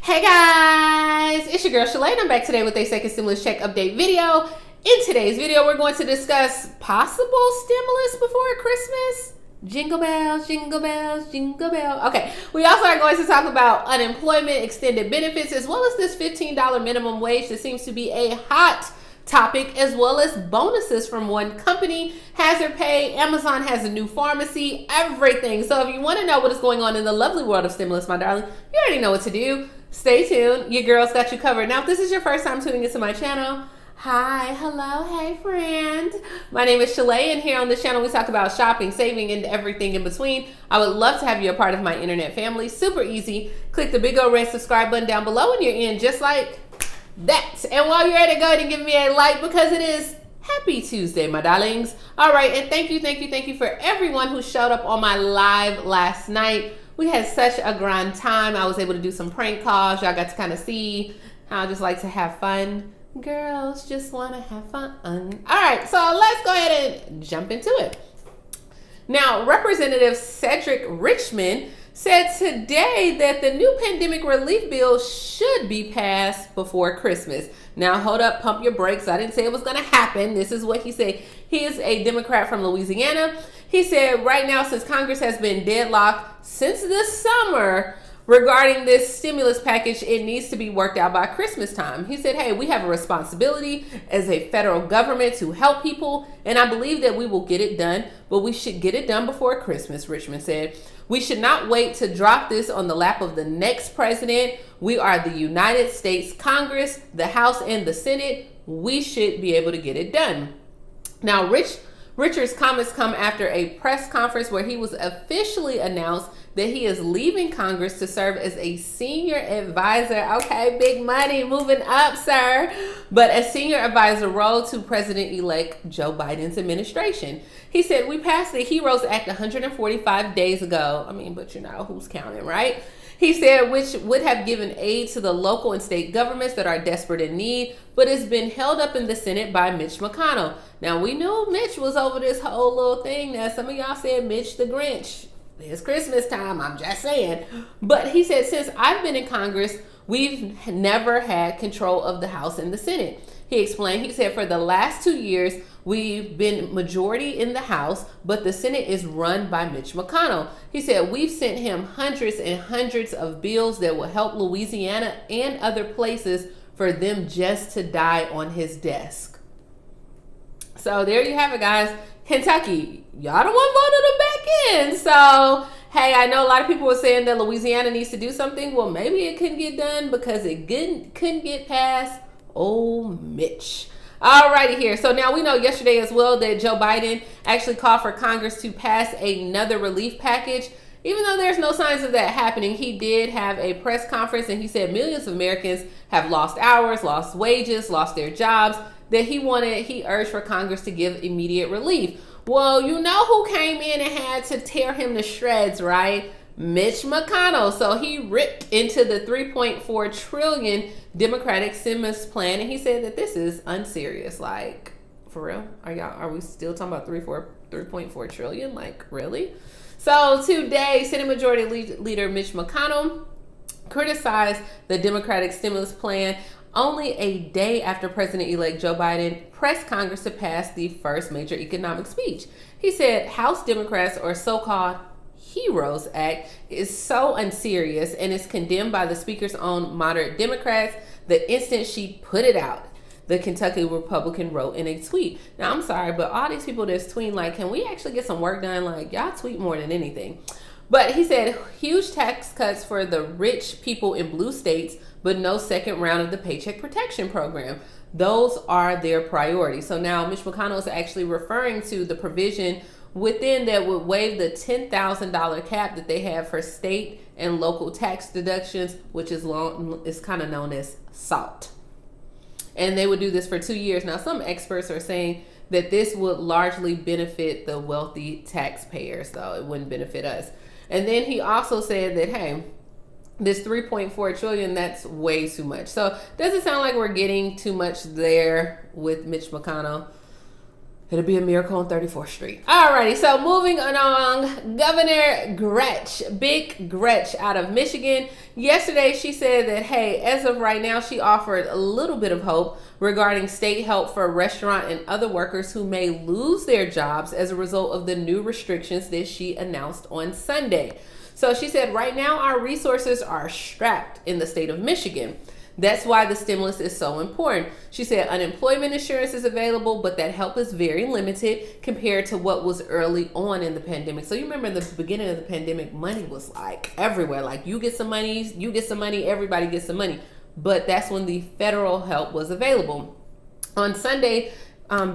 Hey guys, it's your girl Shalae, and I'm back today with a second stimulus check update video. In today's video, we're going to discuss possible stimulus before Christmas. Jingle bells, jingle bells, jingle bells. Okay, we also are going to talk about unemployment, extended benefits, as well as this $15 minimum wage that seems to be a hot topic, as well as bonuses from one company, hazard pay, Amazon has a new pharmacy, everything. So if you want to know what is going on in the lovely world of stimulus, my darling, you already know what to do. Stay tuned. Your girl's got you covered. Now, if this is your first time tuning into my channel, hi, hello, hey friend. My name is Shalae, and here on this channel we talk about shopping, saving, and everything in between. I would love to have you a part of my internet family. Super easy. Click the big old red subscribe button down below and you're in just like that. And while you're at it, go ahead and give me a like because it is Happy Tuesday, my darlings. All right, and thank you for everyone who showed up on my live last night. We had such a grand time. I was able to do some prank calls. Y'all got to kind of see how I just like to have fun. Girls just want to have fun. All right, so let's go ahead and jump into it. Now, Representative Cedric Richmond said today that the new pandemic relief bill should be passed before Christmas. Now, hold up, pump your brakes. I didn't say it was going to happen. This is what he said. He is a Democrat from Louisiana. He said right now, since Congress has been deadlocked since the summer regarding this stimulus package, it needs to be worked out by Christmas time. He said, hey, we have a responsibility as a federal government to help people, and I believe that we will get it done, but we should get it done before Christmas, Richmond said. We should not wait to drop this on the lap of the next president. We are the United States Congress, the House, and the Senate. We should be able to get it done. Now, Richard's comments come after a press conference where he was officially announced that he is leaving Congress to serve as a senior advisor. Okay, big money moving up, sir. But a senior advisor role to President-elect Joe Biden's administration. He said, we passed the HEROES Act 145 days ago. I mean, but you know, who's counting, right? He said, which would have given aid to the local and state governments that are desperate in need, but it's been held up in the Senate by Mitch McConnell. Now, we knew Mitch was over this whole little thing. Now, some of y'all said Mitch the Grinch. It's Christmas time, I'm just saying. But he said, since I've been in Congress, we've never had control of the House and the Senate. He explained, he said, for the last 2 years, we've been majority in the House, but the Senate is run by Mitch McConnell. He said, we've sent him hundreds and hundreds of bills that will help Louisiana and other places for them just to die on his desk. So there you have it, guys. Kentucky, y'all the one voted him back in. So, hey, I know a lot of people were saying that Louisiana needs to do something. Well, maybe it couldn't get done because it couldn't get past old Mitch. Alrighty here. So now we know yesterday as well that Joe Biden actually called for Congress to pass another relief package. Even though there's no signs of that happening, he did have a press conference and he said millions of Americans have lost hours, lost wages, lost their jobs, that he urged for Congress to give immediate relief. Well, you know who came in and had to tear him to shreds, right? Mitch McConnell. So he ripped into the $3.4 trillion Democratic stimulus plan, and he said that this is unserious. Like, for real? Are we still talking about 3.4 trillion? Like, really? So today, Senate Majority Leader Mitch McConnell criticized the Democratic stimulus plan only a day after President-elect Joe Biden pressed Congress to pass the first major economic speech. He said House Democrats, or so-called HEROES Act, is so unserious and is condemned by the Speaker's own moderate Democrats the instant she put it out, the Kentucky Republican wrote in a tweet. Now, I'm sorry, but all these people that's tweeting, like, can we actually get some work done? Like, y'all tweet more than anything. But he said huge tax cuts for the rich people in blue states, but no second round of the Paycheck Protection Program. Those are their priorities. So now Mitch McConnell is actually referring to the provision within that would waive the $10,000 cap that they have for state and local tax deductions, which is kind of known as SALT. And they would do this for 2 years. Now, some experts are saying that this would largely benefit the wealthy taxpayers, though it wouldn't benefit us. And then he also said that, hey, this 3.4 trillion, that's way too much. So does it sound like we're getting too much there with Mitch McConnell? It'll be a miracle on 34th Street. Alrighty, so moving along, Governor Gretch, Big Gretch out of Michigan. Yesterday, she said that, hey, as of right now, she offered a little bit of hope regarding state help for restaurant and other workers who may lose their jobs as a result of the new restrictions that she announced on Sunday. So she said, right now, our resources are strapped in the state of Michigan. That's why the stimulus is so important. She said unemployment insurance is available, but that help is very limited compared to what was early on in the pandemic. So you remember in the beginning of the pandemic, money was like everywhere. Like you get some money, everybody gets some money. But that's when the federal help was available. On Sunday,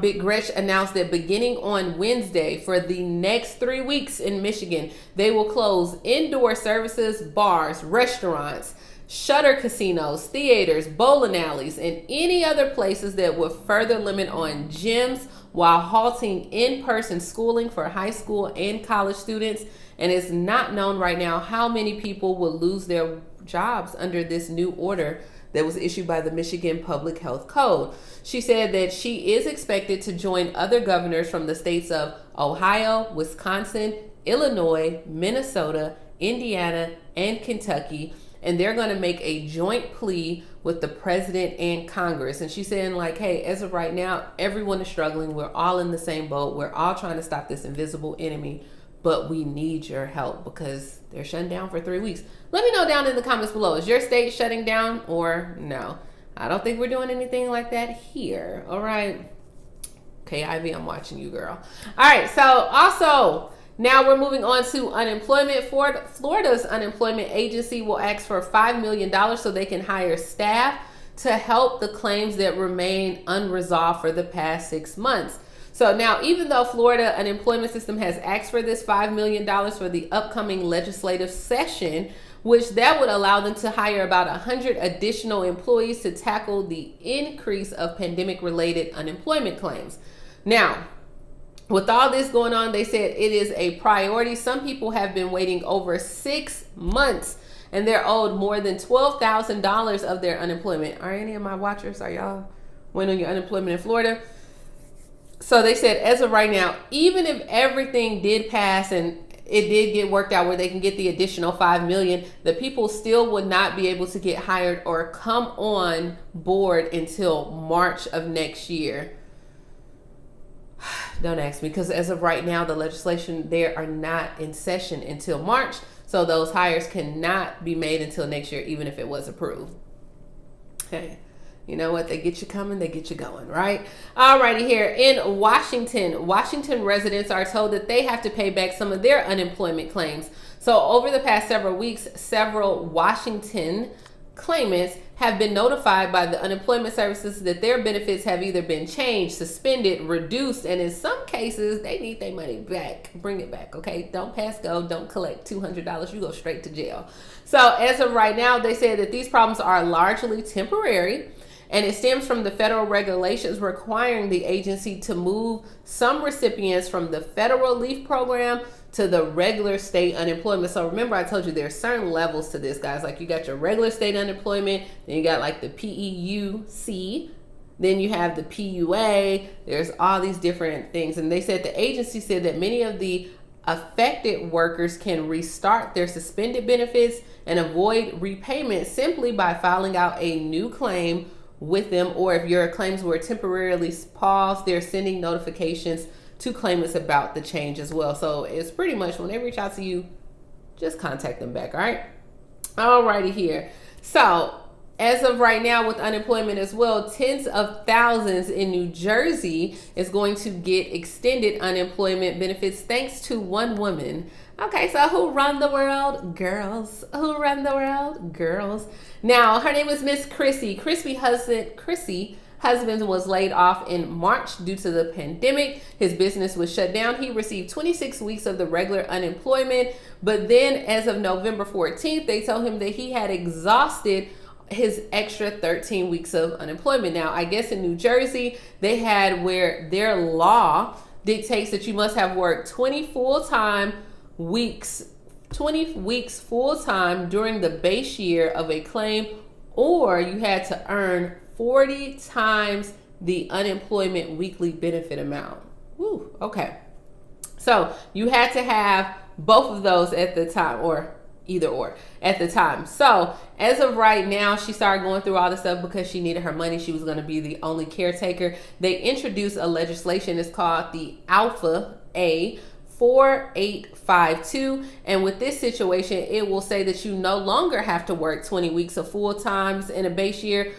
Big Gretch announced that beginning on Wednesday for the next 3 weeks in Michigan, they will close indoor services, bars, restaurants, shutter casinos, theaters, bowling alleys, and any other places that would further limit on gyms while halting in-person schooling for high school and college students. And it's not known right now how many people will lose their jobs under this new order that was issued by the Michigan Public Health Code. She said that she is expected to join other governors from the states of Ohio, Wisconsin, Illinois, Minnesota, Indiana, and Kentucky. And they're going to make a joint plea with the president and Congress. And she's saying like, hey, as of right now, everyone is struggling. We're all in the same boat. We're all trying to stop this invisible enemy, but we need your help because they're shutting down for 3 weeks. Let me know down in the comments below. Is your state shutting down or no? I don't think we're doing anything like that here. All right. Okay, Ivy, I'm watching you, girl. All right. So also, now we're moving on to unemployment. Florida's unemployment agency will ask for $5 million so they can hire staff to help the claims that remain unresolved for the past 6 months. So now, even though Florida unemployment system has asked for this $5 million for the upcoming legislative session, which that would allow them to hire about 100 additional employees to tackle the increase of pandemic-related unemployment claims. Now, with all this going on, they said it is a priority. Some people have been waiting over 6 months and they're owed more than $12,000 of their unemployment. Are any of my watchers, are y'all waiting on your unemployment in Florida? So they said as of right now, even if everything did pass and it did get worked out where they can get the additional $5 million, the people still would not be able to get hired or come on board until March of next year. Don't ask me, because as of right now, the legislation there are not in session until March. So those hires cannot be made until next year, even if it was approved. Okay. You know what? They get you coming, they get you going, right? Alrighty, here in Washington residents are told that they have to pay back some of their unemployment claims. So over the past several weeks, several Washington claimants have been notified by the unemployment services that their benefits have either been changed, suspended, reduced, and in some cases, they need their money back. Bring it back, okay? Don't pass go, don't collect $200, you go straight to jail. So as of right now, they say that these problems are largely temporary, and it stems from the federal regulations requiring the agency to move some recipients from the federal relief program to the regular state unemployment. So remember, I told you there's certain levels to this, guys. Like you got your regular state unemployment, then you got like the PEUC, then you have the PUA. There's all these different things. And they said the agency said that many of the affected workers can restart their suspended benefits and avoid repayment simply by filing out a new claim with them, or if your claims were temporarily paused, they're sending notifications to claimants about the change as well. So it's pretty much when they reach out to you, just contact them back. All right. Alrighty here. So as of right now with unemployment as well, tens of thousands in New Jersey is going to get extended unemployment benefits thanks to one woman. Okay, so who run the world? Girls. Who run the world? Girls. Now, her name is Miss Chrissy. Chrissy husband was laid off in March due to the pandemic. His business was shut down. He received 26 weeks of the regular unemployment, but then as of November 14th, they told him that he had exhausted his extra 13 weeks of unemployment. Now, I guess in New Jersey, they had where their law dictates that you must have worked 20 weeks full-time during the base year of a claim, or you had to earn 40 times the unemployment weekly benefit amount. Okay. So you had to have both of those at the time, or either or at the time. So as of right now, she started going through all the stuff because she needed her money. She was going to be the only caretaker. They introduced a legislation. It's called the Alpha A 4852, and with this situation, it will say that you no longer have to work 20 weeks of full times in a base year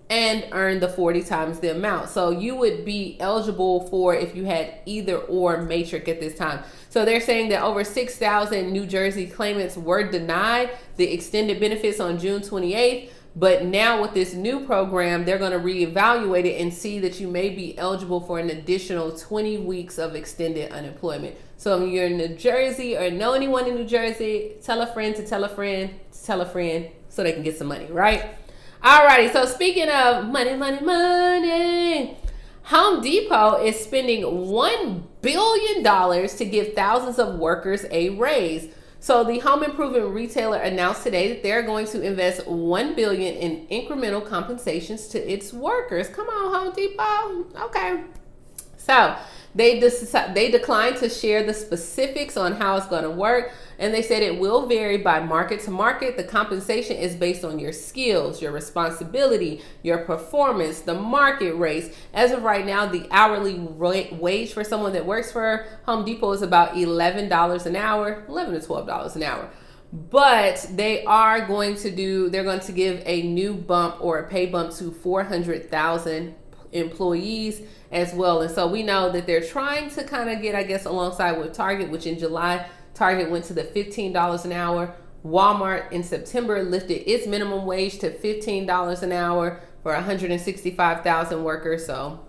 and earn the 40 times the amount. So you would be eligible for if you had either or matrix at this time. So they're saying that over 6,000 New Jersey claimants were denied the extended benefits on June 28th. But now with this new program, they're going to reevaluate it and see that you may be eligible for an additional 20 weeks of extended unemployment. So if you're in New Jersey or know anyone in New Jersey, tell a friend to tell a friend to tell a friend so they can get some money, right? Alrighty, so speaking of money, money, money, Home Depot is spending $1 billion to give thousands of workers a raise. So the home improvement retailer announced today that they're going to invest $1 billion in incremental compensations to its workers. Come on, Home Depot. Okay. So they declined to share the specifics on how it's going to work, and they said it will vary by market to market. The compensation is based on your skills, your responsibility, your performance, the market rates. As of right now, the hourly wage for someone that works for Home Depot is about $11 an hour, $11 to $12 an hour. But they're going to give a new bump or a pay bump to 400,000 employees as well. And so we know that they're trying to kind of get, I guess, alongside with Target, which in July, Target went to the $15 an hour. Walmart in September lifted its minimum wage to $15 an hour for 165,000 workers. So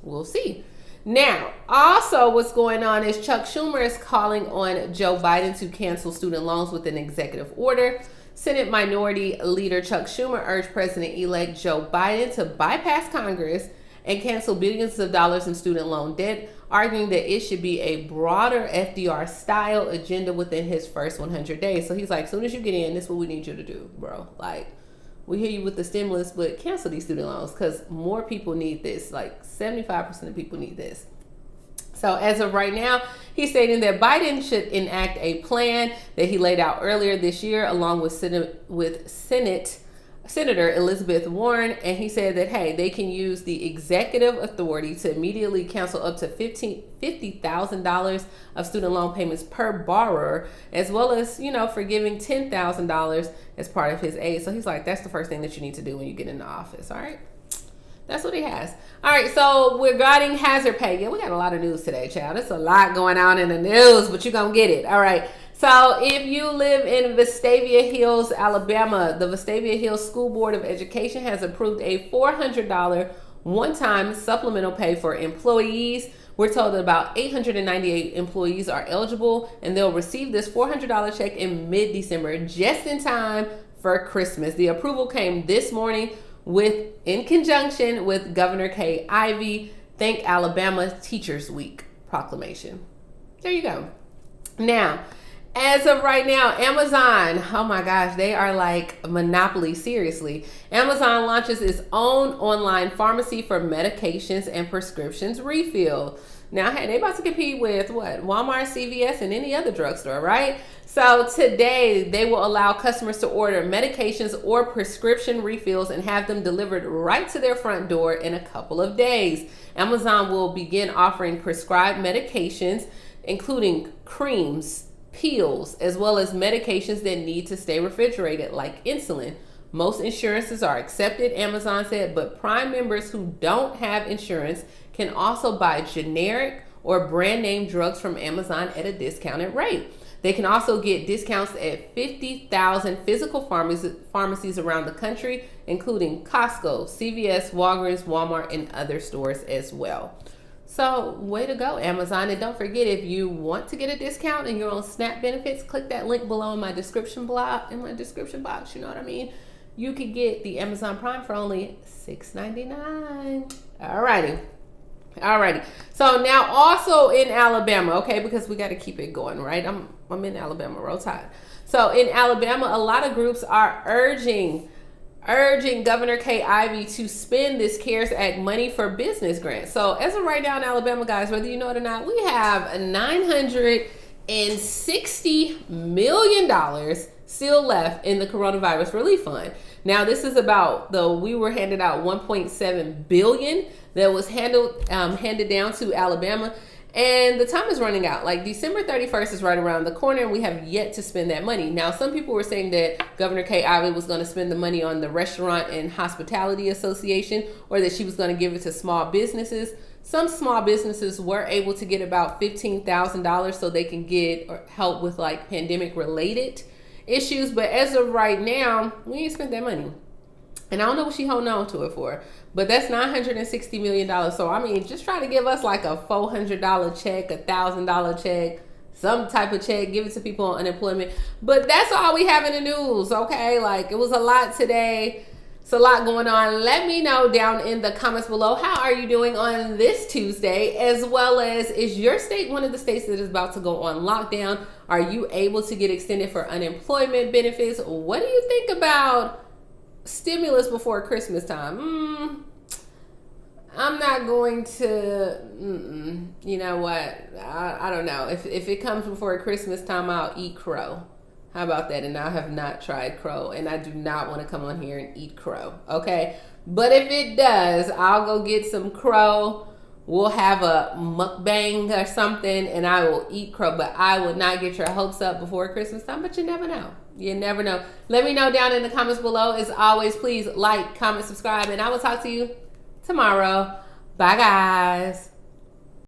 we'll see. Now, also what's going on is Chuck Schumer is calling on Joe Biden to cancel student loans with an executive order. Senate Minority Leader Chuck Schumer urged President-elect Joe Biden to bypass Congress and cancel billions of dollars in student loan debt, arguing that it should be a broader FDR-style agenda within his first 100 days. So he's like, as soon as you get in, this is what we need you to do, bro. Like, we hear you with the stimulus, but cancel these student loans because more people need this. Like, 75% of people need this. So as of right now, he's stating that Biden should enact a plan that he laid out earlier this year along with Senator Elizabeth Warren, and he said that, hey, they can use the executive authority to immediately cancel up to $50,000 of student loan payments per borrower, as well as, forgiving $10,000 as part of his aid. So he's like, that's the first thing that you need to do when you get into office, all right? That's what he has. All right, so regarding hazard pay, yeah, we got a lot of news today, child. There's a lot going on in the news, but you're going to get it. All right. So if you live in Vestavia Hills, Alabama, the Vestavia Hills School Board of Education has approved a $400 one-time supplemental pay for employees. We're told that about 898 employees are eligible, and they'll receive this $400 check in mid-December, just in time for Christmas. The approval came this morning in conjunction with Governor Kay Ivey Thank Alabama Teachers Week proclamation. There you go. Now, as of right now, Amazon, oh my gosh, they are like a monopoly, seriously. Amazon launches its own online pharmacy for medications and prescriptions refill. Now, hey, they about to compete with what? Walmart, CVS, and any other drugstore, right? So today, they will allow customers to order medications or prescription refills and have them delivered right to their front door in a couple of days. Amazon will begin offering prescribed medications, including creams, pills, as well as medications that need to stay refrigerated, like insulin. Most insurances are accepted, Amazon said, but Prime members who don't have insurance can also buy generic or brand name drugs from Amazon at a discounted rate. They can also get discounts at 50,000 physical pharmacies around the country, including Costco, CVS, Walgreens, Walmart, and other stores as well. So way to go, Amazon. And don't forget, if you want to get a discount and you're on SNAP benefits, click that link below in my description box, you know what I mean? You could get the Amazon Prime for only $6.99. Alrighty. So now also in Alabama, okay, because we got to keep it going, right? I'm in Alabama, roll tide. So in Alabama, a lot of groups are urging urging Governor Kay Ivey to spend this CARES Act money for business grants. So as of right now in Alabama, guys, whether you know it or not, we have $960 million still left in the coronavirus relief fund. Now, this is about we were handed out $1.7 billion that was handed down to Alabama. And the time is running out. Like December 31st is right around the corner and we have yet to spend that money. Now, some people were saying that Governor Kay Ivey was going to spend the money on the Restaurant and Hospitality Association, or that she was going to give it to small businesses. Some small businesses were able to get about $15,000 so they can get help with like pandemic related issues. But as of right now, we ain't spent that money. And I don't know what she holding on to it for, but that's $960 million. So, I mean, just try to give us like a $400 check, $1,000 check, some type of check, give it to people on unemployment. But that's all we have in the news, okay? Like, it was a lot today. It's a lot going on. Let me know down in the comments below, how are you doing on this Tuesday? As well as, is your state one of the states that is about to go on lockdown? Are you able to get extended for unemployment benefits? What do you think about stimulus before Christmas time? I'm not going to, you know what, I don't know. If it comes before Christmas time, I'll eat crow. How about that? And I have not tried crow, and I do not want to come on here and eat crow, okay? But if it does, I'll go get some crow. We'll have a mukbang or something, and I will eat crow. But I will not get your hopes up before Christmas time, but you never know. You never know. Let me know down in the comments below. As always, please like, comment, subscribe, and I will talk to you tomorrow. Bye, guys.